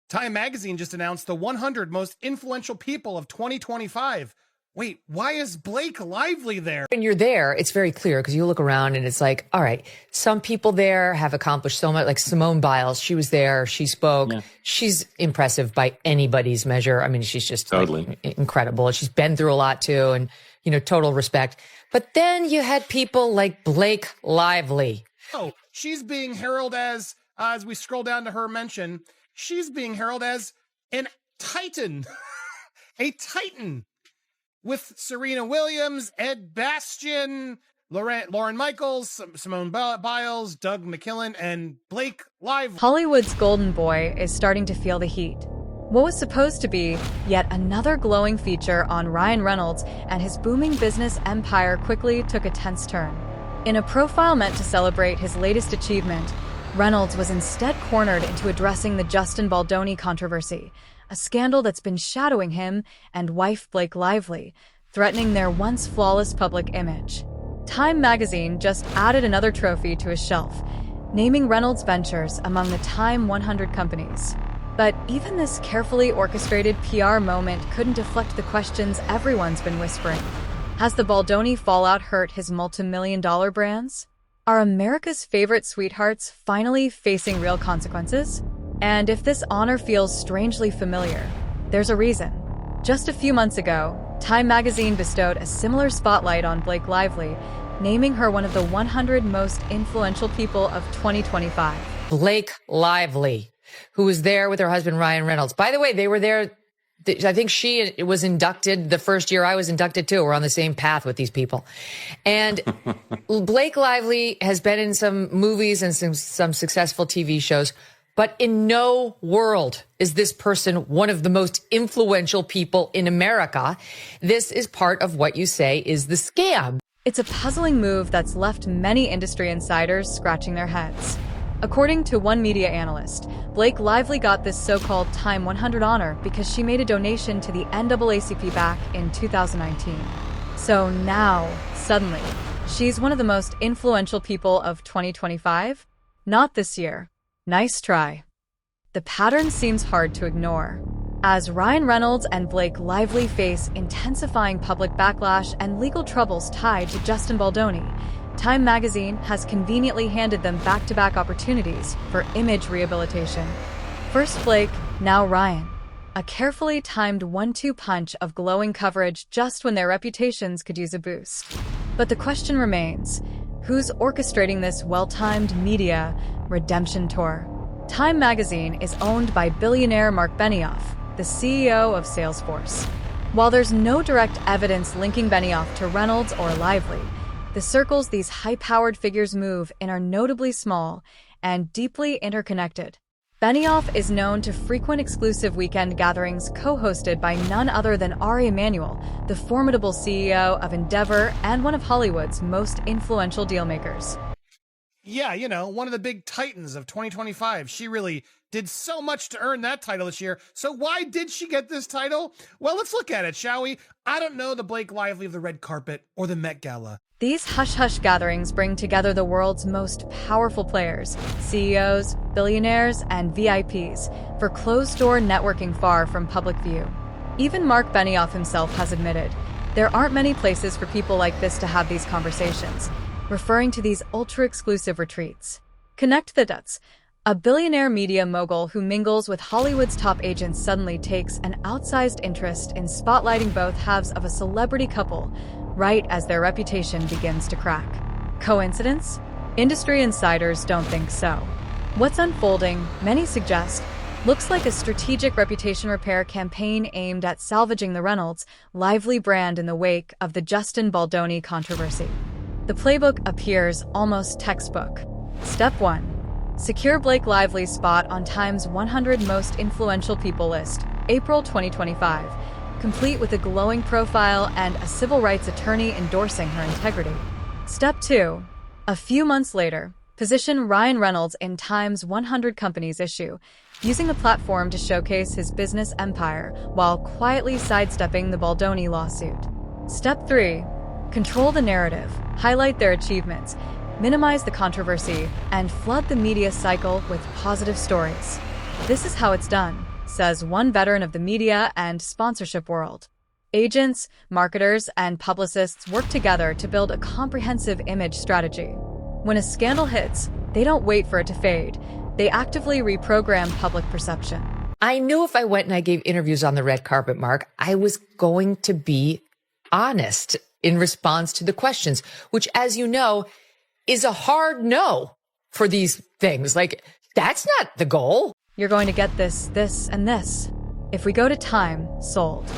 Time magazine just announced the 100 most influential people of 2025. Wait, why is Blake Lively there? When you're there, it's very clear because you look around and it's like, all right, some people there have accomplished so much, like Simone Biles. She was there. She spoke. Yeah. She's impressive by anybody's measure. I mean, she's just totally incredible. She's been through a lot too. And, you know, total respect. But then you had people like Blake Lively. Oh, she's being heralded as we scroll down to her mention, she's being heralded as an titan, a titan. With Serena Williams, Ed Bastian, Lauren Michaels, Simone Biles, Doug McKillen, and Blake Lively. Hollywood's golden boy is starting to feel the heat. What was supposed to be yet another glowing feature on Ryan Reynolds and his booming business empire quickly took a tense turn. In a profile meant to celebrate his latest achievement, Reynolds was instead cornered into addressing the Justin Baldoni controversy, a scandal that's been shadowing him and wife Blake Lively, threatening their once flawless public image. Time magazine just added another trophy to his shelf, naming Reynolds' ventures among the Time 100 companies. But even this carefully orchestrated PR moment couldn't deflect the questions everyone's been whispering. Has the Baldoni fallout hurt his multi-million-dollar brands? Are America's favorite sweethearts finally facing real consequences? And if this honor feels strangely familiar, there's a reason. Just a few months ago, Time magazine bestowed a similar spotlight on Blake Lively, naming her one of the 100 most influential people of 2025. Blake Lively, who was there with her husband, Ryan Reynolds. By the way, they were there. I think she was inducted the first year I was inducted too. We're on the same path with these people. And Blake Lively has been in some movies and some successful TV shows. But in no world is this person one of the most influential people in America. This is part of what you say is the scam. It's a puzzling move that's left many industry insiders scratching their heads. According to one media analyst, Blake Lively got this so-called Time 100 honor because she made a donation to the NAACP back in 2019. So now, suddenly, she's one of the most influential people of 2025? Not this year. Nice try. The pattern seems hard to ignore. As Ryan Reynolds and Blake Lively face intensifying public backlash and legal troubles tied to Justin Baldoni, Time magazine has conveniently handed them back-to-back opportunities for image rehabilitation. First Blake, now Ryan. A carefully timed 1-2 punch of glowing coverage just when their reputations could use a boost. But the question remains, who's orchestrating this well-timed media redemption tour? Time magazine is owned by billionaire Mark Benioff, the CEO of Salesforce. While there's no direct evidence linking Benioff to Reynolds or Lively, the circles these high-powered figures move in are notably small and deeply interconnected. Benioff is known to frequent exclusive weekend gatherings co-hosted by none other than Ari Emanuel, the formidable CEO of Endeavor and one of Hollywood's most influential dealmakers. Yeah, you know, one of the big titans of 2025. She really did so much to earn that title this year. So why did she get this title? Well, let's look at it, shall we? I don't know the Blake Lively of the red carpet or the Met Gala. These hush-hush gatherings bring together the world's most powerful players, CEOs, billionaires, and VIPs, for closed-door networking far from public view. Even Mark Benioff himself has admitted, there aren't many places for people like this to have these conversations, referring to these ultra-exclusive retreats. Connect the dots. A billionaire media mogul who mingles with Hollywood's top agents suddenly takes an outsized interest in spotlighting both halves of a celebrity couple, right as their reputation begins to crack. Coincidence? Industry insiders don't think so. What's unfolding, many suggest, looks like a strategic reputation repair campaign aimed at salvaging the Reynolds Lively brand in the wake of the Justin Baldoni controversy. The playbook appears almost textbook. Step 1. Secure Blake Lively's spot on Time's 100 Most Influential People list, April 2025, complete with a glowing profile and a civil rights attorney endorsing her integrity. Step 2. A few months later, position Ryan Reynolds in Time's 100 Companies issue, using the platform to showcase his business empire while quietly sidestepping the Baldoni lawsuit. Step 3. Control the narrative, highlight their achievements, minimize the controversy, and flood the media cycle with positive stories. This is how it's done. says one veteran of the media and sponsorship world. Agents, marketers, and publicists work together to build a comprehensive image strategy. When a scandal hits, they don't wait for it to fade. They actively reprogram public perception. I knew if I went and I gave interviews on the red carpet, Mark, I was going to be honest in response to the questions, which, as you know, is a hard no for these things. Like, that's not the goal. You're going to get this, this, and this. If we go to time, sold.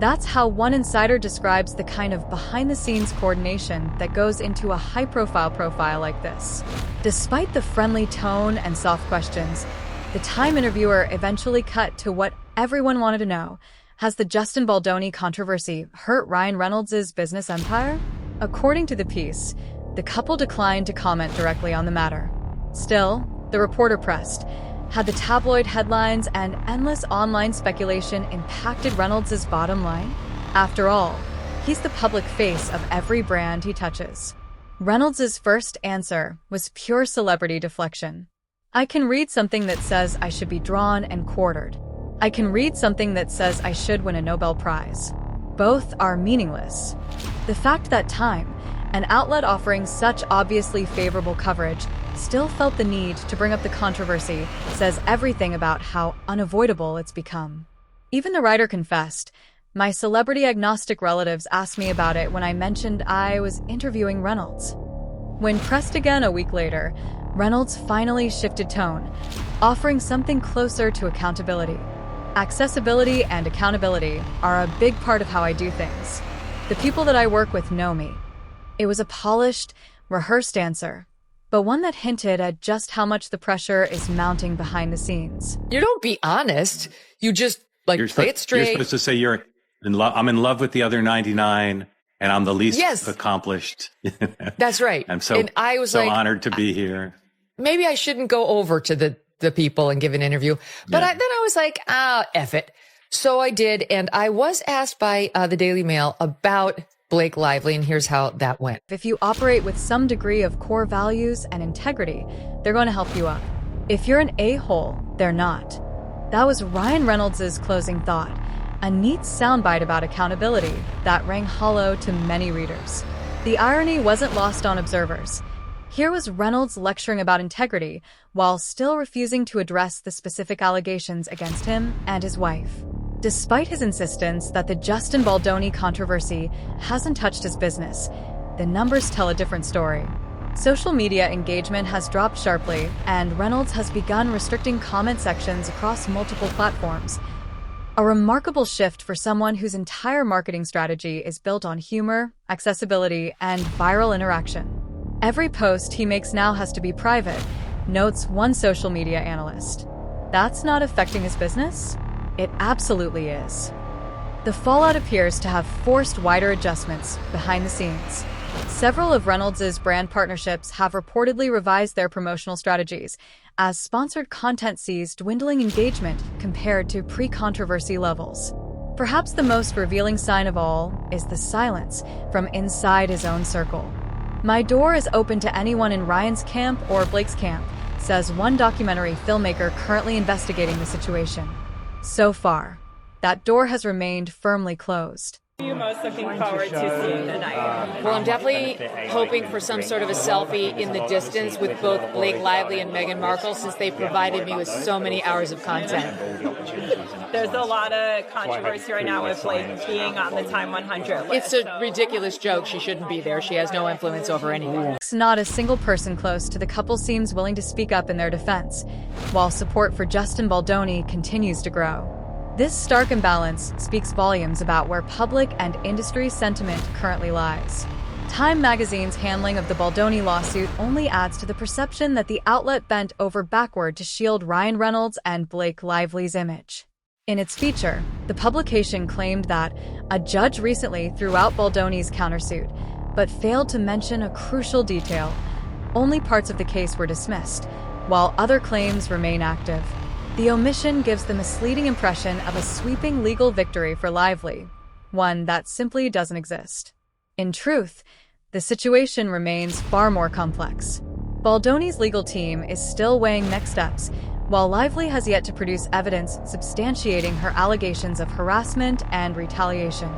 That's how one insider describes the kind of behind-the-scenes coordination that goes into a high-profile profile like this. Despite the friendly tone and soft questions, the Time interviewer eventually cut to what everyone wanted to know. Has the Justin Baldoni controversy hurt Ryan Reynolds' business empire? According to the piece, the couple declined to comment directly on the matter. Still, the reporter pressed. Had the tabloid headlines and endless online speculation impacted Reynolds' bottom line? After all, he's the public face of every brand he touches. Reynolds' first answer was pure celebrity deflection. I can read something that says I should be drawn and quartered. I can read something that says I should win a Nobel Prize. Both are meaningless. The fact that Time, an outlet offering such obviously favorable coverage, still felt the need to bring up the controversy says everything about how unavoidable it's become. Even the writer confessed, "My celebrity-agnostic relatives asked me about it when I mentioned I was interviewing Reynolds." When pressed again a week later, Reynolds finally shifted tone, offering something closer to accountability. Accessibility and accountability are a big part of how I do things. The people that I work with know me. It was a polished, rehearsed answer, but one that hinted at just how much the pressure is mounting behind the scenes. You don't be honest. You just play it straight. You're supposed to say I'm in love with the other 99 and I'm the least accomplished. That's right. I'm so, and I was so honored to be here. Maybe I shouldn't go over to the people and give an interview. But then I was like, F it. So I did. And I was asked by the Daily Mail about Blake Lively, and here's how that went. If you operate with some degree of core values and integrity, they're going to help you up. If you're an a-hole, they're not. That was Ryan Reynolds' closing thought, a neat soundbite about accountability that rang hollow to many readers. The irony wasn't lost on observers. Here was Reynolds lecturing about integrity while still refusing to address the specific allegations against him and his wife. Despite his insistence that the Justin Baldoni controversy hasn't touched his business, the numbers tell a different story. Social media engagement has dropped sharply, and Reynolds has begun restricting comment sections across multiple platforms. A remarkable shift for someone whose entire marketing strategy is built on humor, accessibility, and viral interaction. Every post he makes now has to be private, notes one social media analyst. That's not affecting his business? It absolutely is. The fallout appears to have forced wider adjustments behind the scenes. Several of Reynolds' brand partnerships have reportedly revised their promotional strategies, as sponsored content sees dwindling engagement compared to pre-controversy levels. Perhaps the most revealing sign of all is the silence from inside his own circle. "My door is open to anyone in Ryan's camp or Blake's camp," says one documentary filmmaker currently investigating the situation. So far, that door has remained firmly closed. What are you most looking forward to seeing tonight? Well, I'm definitely hoping for some sort of a selfie in the distance with both Blake Lively and Meghan Markle, since they provided me with so many hours of content. There's a lot of controversy right now with Blake being on the Time 100 list. It's a ridiculous joke. She shouldn't be there. She has no influence over anything. Not a single person close to the couple seems willing to speak up in their defense, while support for Justin Baldoni continues to grow. This stark imbalance speaks volumes about where public and industry sentiment currently lies. Time magazine's handling of the Baldoni lawsuit only adds to the perception that the outlet bent over backward to shield Ryan Reynolds and Blake Lively's image. In its feature, the publication claimed that a judge recently threw out Baldoni's countersuit, but failed to mention a crucial detail. Only parts of the case were dismissed, while other claims remain active. The omission gives the misleading impression of a sweeping legal victory for Lively, one that simply doesn't exist. In truth, the situation remains far more complex. Baldoni's legal team is still weighing next steps, while Lively has yet to produce evidence substantiating her allegations of harassment and retaliation.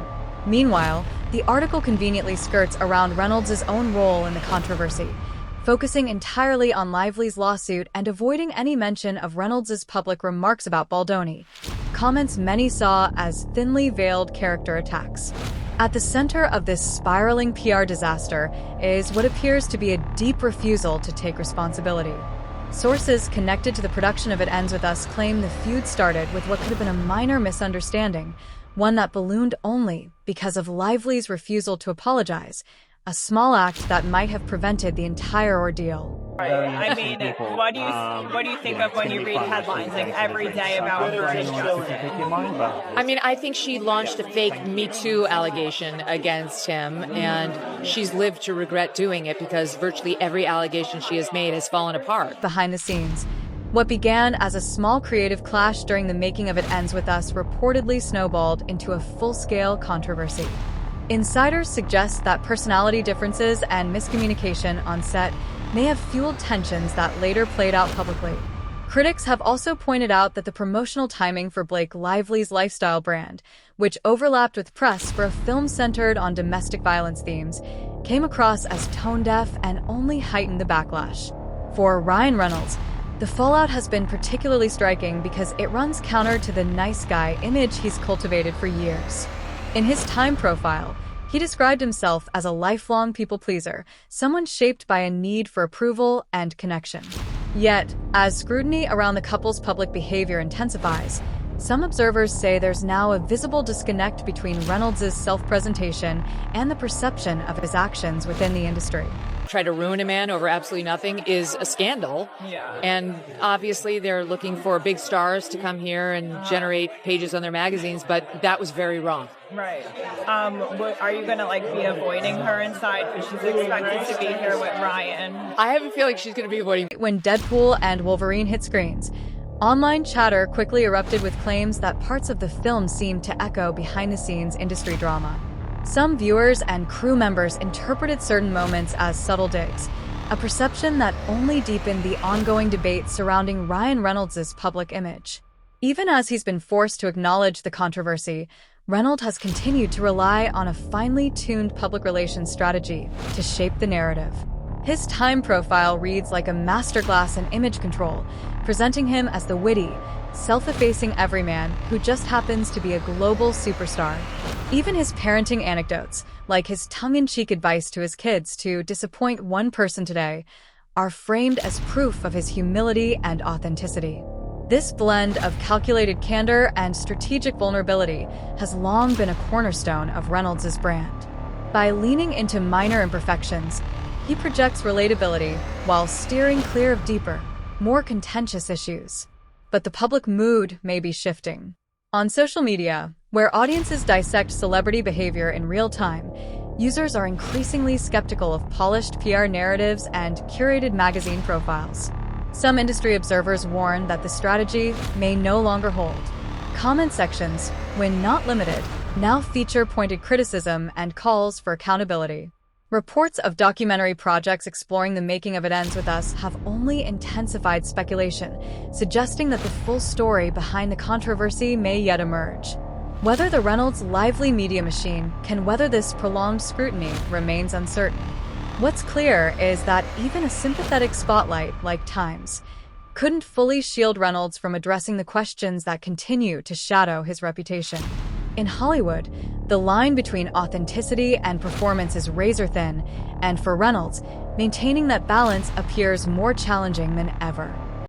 Meanwhile, the article conveniently skirts around Reynolds' own role in the controversy, focusing entirely on Lively's lawsuit and avoiding any mention of Reynolds' public remarks about Baldoni, comments many saw as thinly veiled character attacks. At the center of this spiraling PR disaster is what appears to be a deep refusal to take responsibility. Sources connected to the production of It Ends With Us claim the feud started with what could have been a minor misunderstanding, one that ballooned only because of Lively's refusal to apologize, a small act that might have prevented the entire ordeal. Right. I mean, what do you think of when you read headlines like every day about her and Justin? I mean, I think she launched a fake Me Too allegation against him, and she's lived to regret doing it because virtually every allegation she has made has fallen apart. Behind the scenes, what began as a small creative clash during the making of It Ends With Us reportedly snowballed into a full-scale controversy. Insiders suggest that personality differences and miscommunication on set may have fueled tensions that later played out publicly. Critics have also pointed out that the promotional timing for Blake Lively's lifestyle brand, which overlapped with press for a film centered on domestic violence themes, came across as tone-deaf and only heightened the backlash. For Ryan Reynolds, the fallout has been particularly striking because it runs counter to the nice guy image he's cultivated for years. In his Time profile, he described himself as a lifelong people-pleaser, someone shaped by a need for approval and connection. Yet, as scrutiny around the couple's public behavior intensifies, some observers say there's now a visible disconnect between Reynolds' self-presentation and the perception of his actions within the industry. Try to ruin a man over absolutely nothing is a scandal. Yeah. And obviously they're looking for big stars to come here and generate pages on their magazines, but that was very wrong. Right. Are you going to be avoiding her inside because she's expected to be here with Ryan? I have a feeling she's going to be avoiding. When Deadpool and Wolverine hit screens, online chatter quickly erupted with claims that parts of the film seemed to echo behind-the-scenes industry drama. Some viewers and crew members interpreted certain moments as subtle digs, a perception that only deepened the ongoing debate surrounding Ryan Reynolds' public image. Even as he's been forced to acknowledge the controversy, Reynolds has continued to rely on a finely tuned public relations strategy to shape the narrative. His Time profile reads like a masterclass in image control, presenting him as the witty, self-effacing everyman who just happens to be a global superstar. Even his parenting anecdotes, like his tongue-in-cheek advice to his kids to disappoint one person today, are framed as proof of his humility and authenticity. This blend of calculated candor and strategic vulnerability has long been a cornerstone of Reynolds' brand. By leaning into minor imperfections, he projects relatability while steering clear of deeper, more contentious issues. But the public mood may be shifting. On social media, where audiences dissect celebrity behavior in real time, users are increasingly skeptical of polished PR narratives and curated magazine profiles. Some industry observers warn that the strategy may no longer hold. Comment sections, when not limited, now feature pointed criticism and calls for accountability. Reports of documentary projects exploring the making of It Ends With Us have only intensified speculation, suggesting that the full story behind the controversy may yet emerge. Whether the Reynolds lively media machine can weather this prolonged scrutiny remains uncertain. What's clear is that even a sympathetic spotlight like Time's couldn't fully shield Reynolds from addressing the questions that continue to shadow his reputation. In Hollywood, the line between authenticity and performance is razor-thin, and for Reynolds, maintaining that balance appears more challenging than ever.